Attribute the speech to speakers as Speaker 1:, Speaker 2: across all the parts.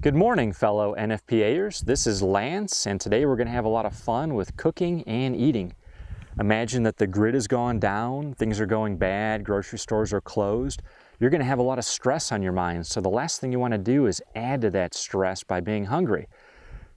Speaker 1: Good morning, fellow NFPAers. This is Lance, and today we're going to have a lot of fun with cooking and eating. Imagine that the grid has gone down, things are going bad, grocery stores are closed. You're going to have a lot of stress on your mind, so the last thing you want to do is add to that stress by being hungry.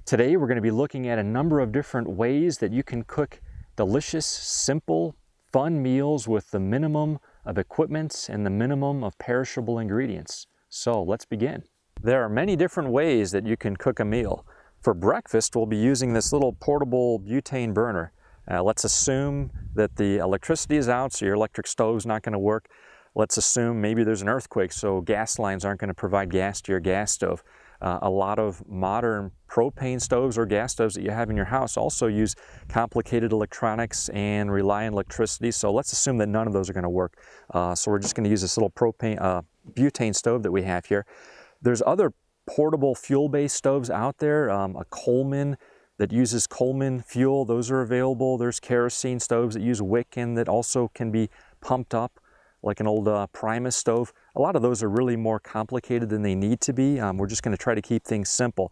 Speaker 1: Today we're going to be looking at a number of different ways that you can cook delicious, simple, fun meals with the minimum of equipment and the minimum of perishable ingredients. So let's begin. There are many different ways that you can cook a meal. For breakfast, we'll be using this little portable butane burner. Let's assume that the electricity is out, so your electric stove's not going to work. Let's assume maybe there's an earthquake, so gas lines aren't going to provide gas to your gas stove. A lot of modern propane stoves or gas stoves that you have in your house also use complicated electronics and rely on electricity, so let's assume that none of those are going to work. So we're just going to use this little butane stove that we have here. There's other portable fuel-based stoves out there, a Coleman that uses Coleman fuel, those are available. There's kerosene stoves that use wick and that also can be pumped up like an old Primus stove. A lot of those are really more complicated than they need to be. We're just going to try to keep things simple.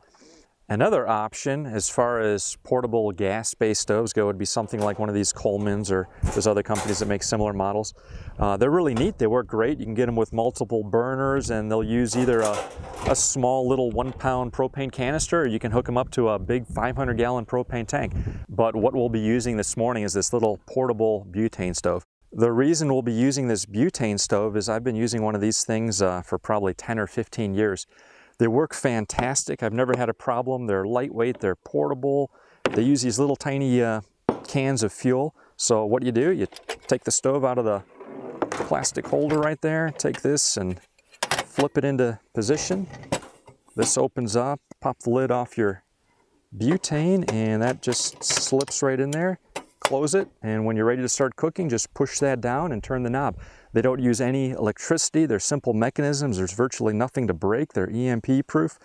Speaker 1: Another option as far as portable gas-based stoves go would be something like one of these Colemans, or there's other companies that make similar models. They're really neat, they work great. You can get them with multiple burners, and they'll use either a small little 1-pound propane canister, or you can hook them up to a big 500-gallon propane tank. But what we'll be using this morning is this little portable butane stove. The reason we'll be using this butane stove is I've been using one of these things for probably 10 or 15 years. They work fantastic. I've never had a problem. They're lightweight, they're portable. They use these little tiny cans of fuel. So what you do, you take the stove out of the plastic holder right there, take this and flip it into position. This opens up, pop the lid off your butane, and that just slips right in there. Close it, and when you're ready to start cooking, just push that down and turn the knob. They don't use any electricity. They're simple mechanisms. There's virtually nothing to break. They're EMP proof.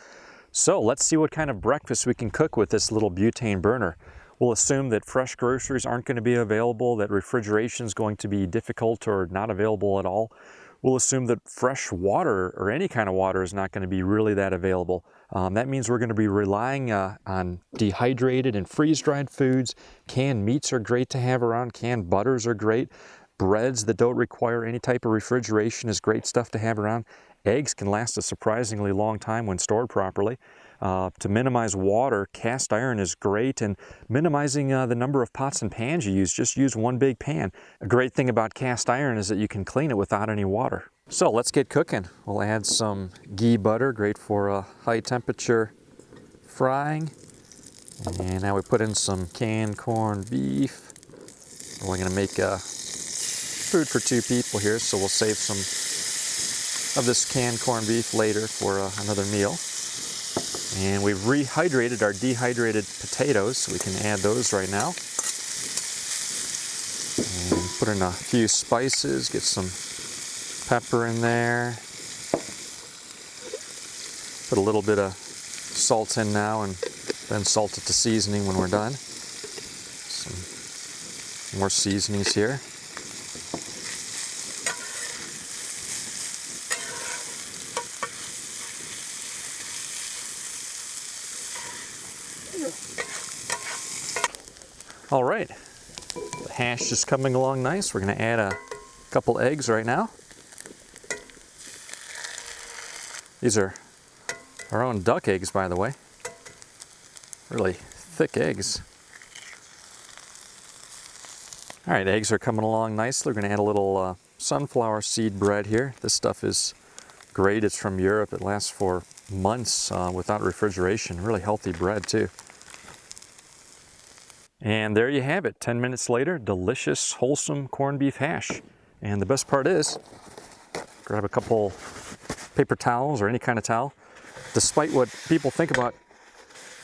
Speaker 1: So let's see what kind of breakfast we can cook with this little butane burner. We'll assume that fresh groceries aren't going to be available, that refrigeration is going to be difficult or not available at all. We'll assume that fresh water or any kind of water is not going to be really that available. That means we're going to be relying on dehydrated and freeze-dried foods. Canned meats are great to have around. Canned butters are great. Breads that don't require any type of refrigeration is great stuff to have around. Eggs can last a surprisingly long time when stored properly. To minimize water, cast iron is great, and minimizing the number of pots and pans you use, just use one big pan. A great thing about cast iron is that you can clean it without any water. So let's get cooking. We'll add some ghee butter, great for high temperature frying. And now we put in some canned corned beef. We're going to make food for 2 people here, so we'll save some of this canned corned beef later for another meal. And we've rehydrated our dehydrated potatoes, so we can add those right now. And put in a few spices, get some pepper in there. Put a little bit of salt in now, and then salt it to seasoning when we're done. Some more seasonings here. All right, the hash is coming along nice. We're going to add a couple eggs right now. These are our own duck eggs, by the way. Really thick eggs. All right, eggs are coming along nicely. We're going to add a little sunflower seed bread here. This stuff is great. It's from Europe. It lasts for months without refrigeration. Really healthy bread, too. And there you have it, 10 minutes later, delicious, wholesome corned beef hash. And the best part is, grab a couple paper towels or any kind of towel. Despite what people think about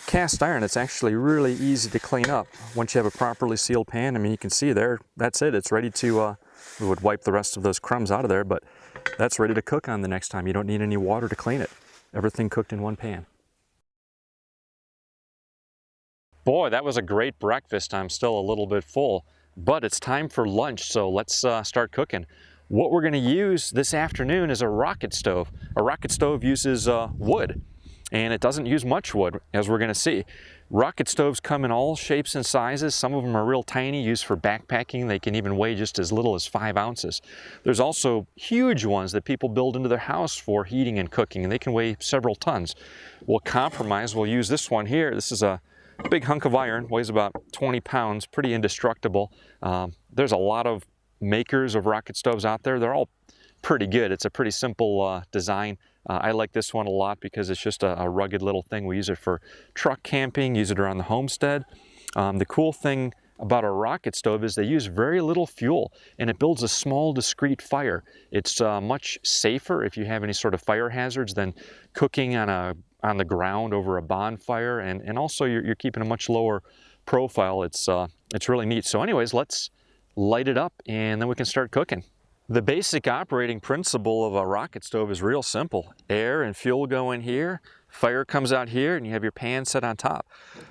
Speaker 1: cast iron, it's actually really easy to clean up. Once you have a properly sealed pan, I mean, you can see there, that's it. It's ready to, we would wipe the rest of those crumbs out of there, but that's ready to cook on the next time. You don't need any water to clean it. Everything cooked in one pan. Boy, that was a great breakfast. I'm still a little bit full, but it's time for lunch, so let's start cooking. What we're going to use this afternoon is a rocket stove. A rocket stove uses wood. and it doesn't use much wood, as we're going to see. Rocket stoves come in all shapes and sizes. Some of them are real tiny, used for backpacking. They can even weigh just as little as 5 ounces. There's also huge ones that people build into their house for heating and cooking, and they can weigh several tons. We'll compromise. We'll use this one here. This is a big hunk of iron, weighs about 20 pounds, pretty indestructible. There's a lot of makers of rocket stoves out there. They're all pretty good. It's a pretty simple design. I like this one a lot because it's just a rugged little thing. We use it for truck camping, use it around the homestead. The cool thing about a rocket stove is they use very little fuel, and it builds a small discrete fire. It's much safer if you have any sort of fire hazards than cooking on the ground over a bonfire, and also you're keeping a much lower profile. It's really neat. So anyways, let's light it up and then we can start cooking. The basic operating principle of a rocket stove is real simple. Air and fuel go in here, fire comes out here, and you have your pan set on top.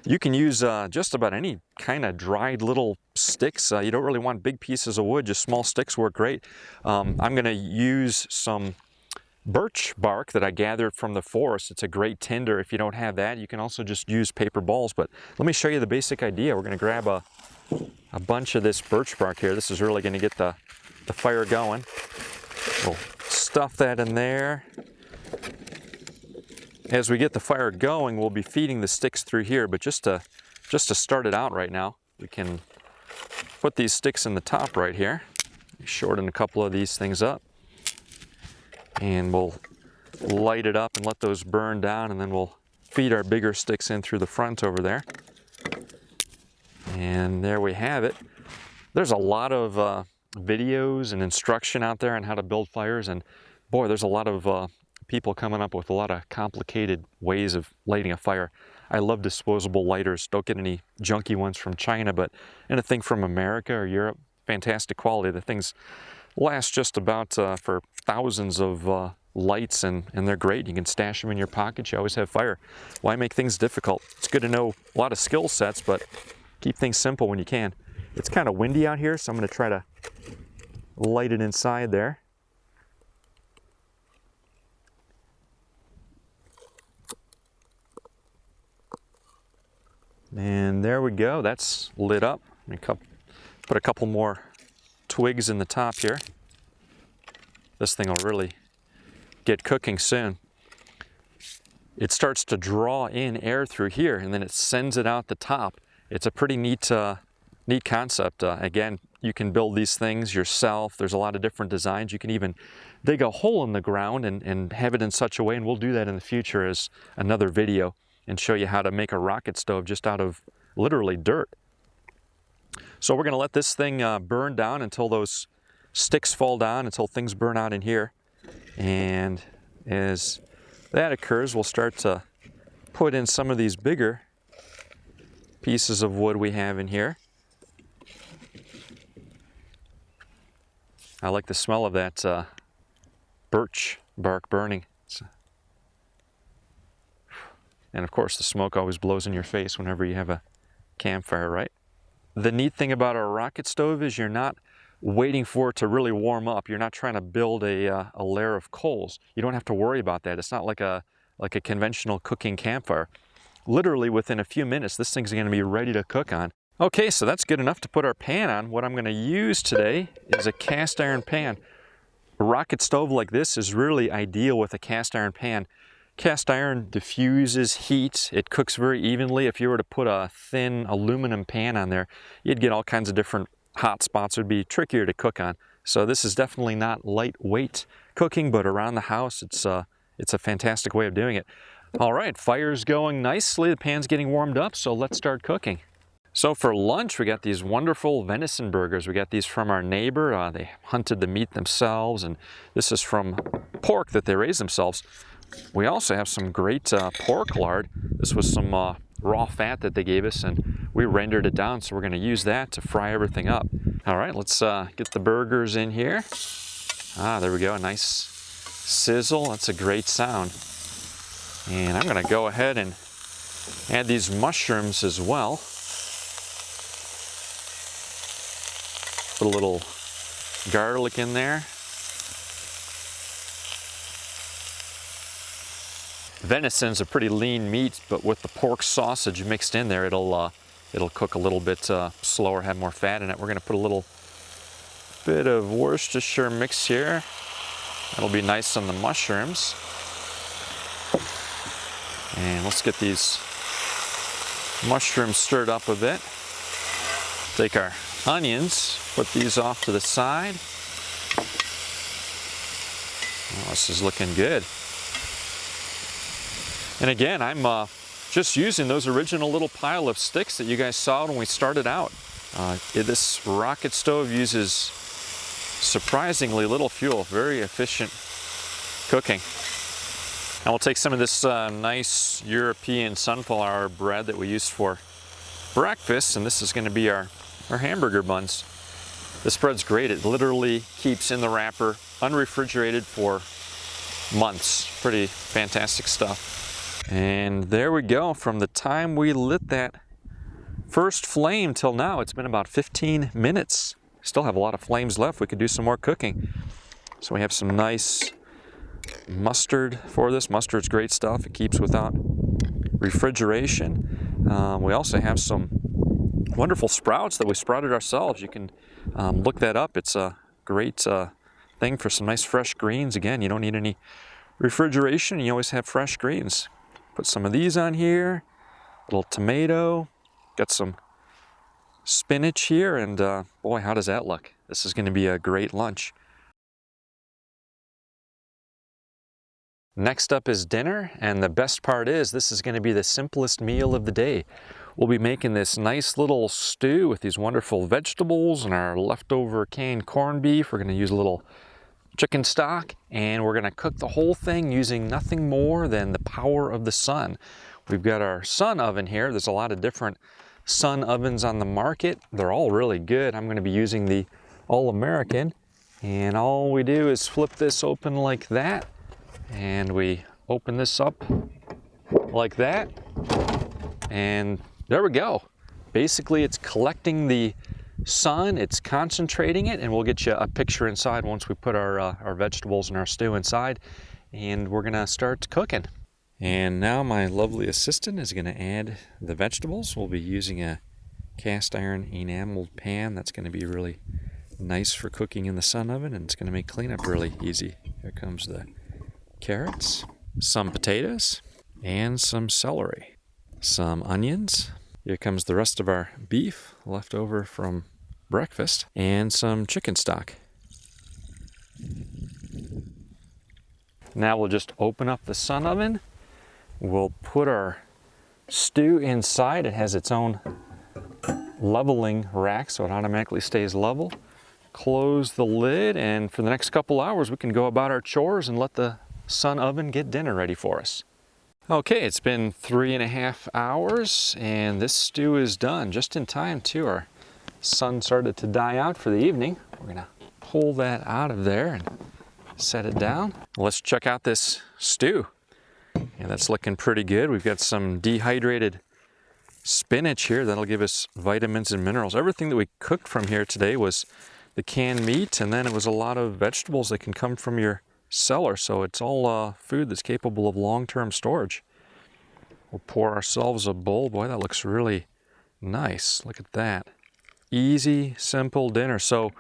Speaker 1: You can use just about any kind of dried little sticks. You don't really want big pieces of wood, just small sticks work great. I'm going to use some birch bark that I gathered from the forest. It's a great tinder. If you don't have that, you can also just use paper balls. But let me show you the basic idea. We're going to grab a bunch of this birch bark here. This is really going to get the fire going. We'll stuff that in there. As we get the fire going, we'll be feeding the sticks through here, but just to start it out right now, we can put these sticks in the top right here. Shorten a couple of these things up, and we'll light it up and let those burn down, and then we'll feed our bigger sticks in through the front over there. And there we have it. There's a lot of videos and instruction out there on how to build fires, and boy, there's a lot of people coming up with a lot of complicated ways of lighting a fire. I love disposable lighters. Don't get any junky ones from China, but anything from America or Europe, fantastic quality. The things last just about for thousands of lights, and they're great. You can stash them in your pocket. You always have fire. Why make things difficult? It's good to know a lot of skill sets, but keep things simple when you can. It's kind of windy out here, so I'm going to try to light it inside there. And there we go. That's lit up. Put a couple more twigs in the top here. This thing will really get cooking soon. It starts to draw in air through here, and then it sends it out the top. It's a pretty neat concept. Again, you can build these things yourself. There's a lot of different designs. You can even dig a hole in the ground and have it in such a way, and we'll do that in the future as another video and show you how to make a rocket stove just out of literally dirt. So we're going to let this thing burn down until those sticks fall down, until things burn out in here. And as that occurs, we'll start to put in some of these bigger pieces of wood we have in here. I like the smell of that birch bark burning. And of course, the smoke always blows in your face whenever you have a campfire, right? The neat thing about a rocket stove is you're not waiting for it to really warm up. You're not trying to build a layer of coals. You don't have to worry about that. It's not like a conventional cooking campfire. Literally within a few minutes, this thing's going to be ready to cook on. Okay, so that's good enough to put our pan on. What I'm going to use today is a cast iron pan. A rocket stove like this is really ideal with a cast iron pan. Cast iron diffuses heat. It cooks very evenly. If you were to put a thin aluminum pan on there, you'd get all kinds of different hot spots. It would be trickier to cook on. So this is definitely not lightweight cooking, but around the house, it's a fantastic way of doing it. All right, fire's going nicely. The pan's getting warmed up, so let's start cooking. So for lunch, we got these wonderful venison burgers. We got these from our neighbor. They hunted the meat themselves, and this is from pork that they raised themselves. We also have some great pork lard. This was some raw fat that they gave us, and we rendered it down, so we're going to use that to fry everything up. All right, let's get the burgers in here. There we go, a nice sizzle. That's a great sound. And I'm going to go ahead and add these mushrooms as well. Put a little garlic in there. Venison's a pretty lean meat, but with the pork sausage mixed in there, it'll cook a little bit slower, have more fat in it. We're gonna put a little bit of Worcestershire mix here. That'll be nice on the mushrooms. And let's get these mushrooms stirred up a bit. Take our onions, put these off to the side. Oh, this is looking good. And again, I'm just using those original little pile of sticks that you guys saw when we started out. This rocket stove uses surprisingly little fuel, very efficient cooking. And we'll take some of this nice European sunflower bread that we used for breakfast, and this is going to be our hamburger buns. This bread's great. It literally keeps in the wrapper unrefrigerated for months. Pretty fantastic stuff. And there we go. From the time we lit that first flame till now, it's been about 15 minutes. Still have a lot of flames left. We could do some more cooking. So we have some nice mustard for this. Mustard's great stuff. It keeps without refrigeration. We also have some wonderful sprouts that we sprouted ourselves. You can look that up. It's a great thing for some nice fresh greens. Again, you don't need any refrigeration. You always have fresh greens. Put some of these on here. A little tomato. Got some spinach here, and boy, how does that look? This is going to be a great lunch. Next up is dinner, and the best part is this is going to be the simplest meal of the day. We'll be making this nice little stew with these wonderful vegetables and our leftover canned corned beef. We're going to use a little chicken stock, and we're going to cook the whole thing using nothing more than the power of the sun. We've got our sun oven here. There's a lot of different sun ovens on the market. They're all really good. I'm going to be using the All-American, and all we do is flip this open like that, and we open this up like that, and there we go. Basically, it's collecting the sun, it's concentrating it, and we'll get you a picture inside once we put our vegetables and our stew inside, and we're gonna start cooking. And now my lovely assistant is gonna add the vegetables. We'll be using a cast iron enameled pan. That's gonna be really nice for cooking in the sun oven, and it's gonna make cleanup really easy. Here comes the carrots, some potatoes, and some celery, some onions. Here comes the rest of our beef left over from breakfast, and some chicken stock. Now we'll just open up the sun oven. We'll put our stew inside. It has its own leveling rack, so it automatically stays level. Close the lid, and for the next couple hours we can go about our chores and let the sun oven get dinner ready for us. Okay, it's been 3.5 hours, and this stew is done just in time too. Our sun started to die out for the evening. We're gonna pull that out of there and set it down. Let's check out this stew. Yeah, that's looking pretty good. We've got some dehydrated spinach here. That'll give us vitamins and minerals. Everything that we cooked from here today was the canned meat, and then it was a lot of vegetables that can come from your cellar. So it's all food that's capable of long-term storage. We'll pour ourselves a bowl. Boy, that looks really nice. Look at that. Easy, simple dinner. So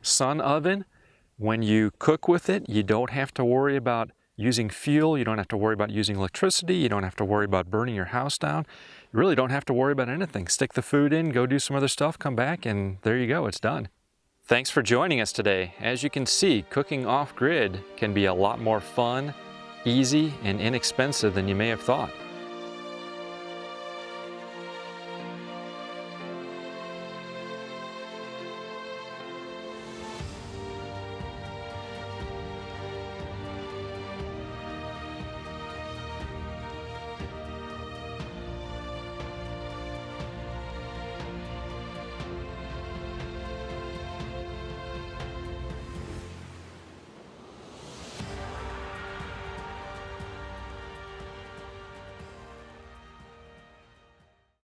Speaker 1: sun oven, when you cook with it, you don't have to worry about using fuel. You don't have to worry about using electricity. You don't have to worry about burning your house down. You really don't have to worry about anything. Stick the food in, go do some other stuff, come back, and there you go, it's done. Thanks for joining us today. As you can see, cooking off-grid can be a lot more fun, easy, and inexpensive than you may have thought.